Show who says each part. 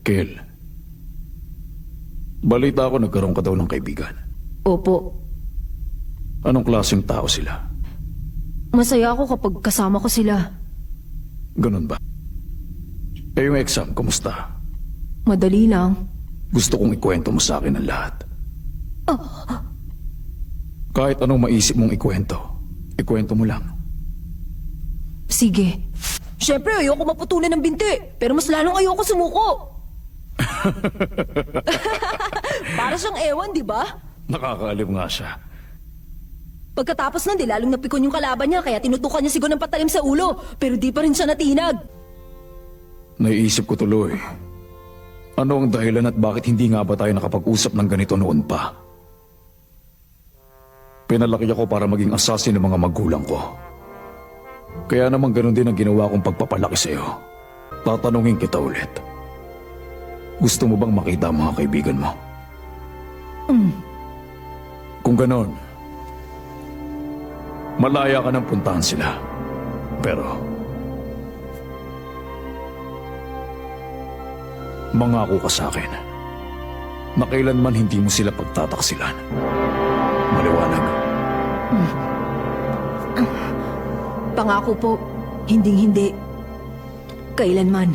Speaker 1: Kel, balita ko nagkaroon ka daw ng kaibigan.
Speaker 2: Opo.
Speaker 1: Anong klaseng tao sila?
Speaker 2: Masaya ako kapag kasama ko sila.
Speaker 1: Ganun ba? Eh yung exam, kumusta?
Speaker 2: Madali lang.
Speaker 1: Gusto kong ikwento mo sa akin ang lahat. Kahit anong maisip mong ikwento mo lang.
Speaker 2: Sige. Siyempre, ayoko maputulan ng binti. Pero mas lalong ayoko sumuko. Para siyang ewan, di ba?
Speaker 1: Nakakaalib nga siya.
Speaker 2: Pagkatapos nun, di lalong napikon yung kalaban niya, kaya tinutukan niya siguro ng patalim sa ulo. Pero di pa rin siya natinag.
Speaker 1: Naiisip ko tuloy, ano ang dahilan at bakit hindi nga ba tayo nakapag-usap ng ganito noon pa? Pinalaki ako para maging assassin ng mga magulang ko. Kaya naman ganun din ang ginawa kong pagpapalaki sa iyo. Tatanungin kita ulit. Gusto mo bang makita ang mga kaibigan mo? Kung ganon, malaya ka nang puntahan sila. Pero, mangako ka sa akin na kailanman hindi mo sila pagtataksilan. Maliwanag.
Speaker 2: Pangako po, hinding-hindi. Kailanman.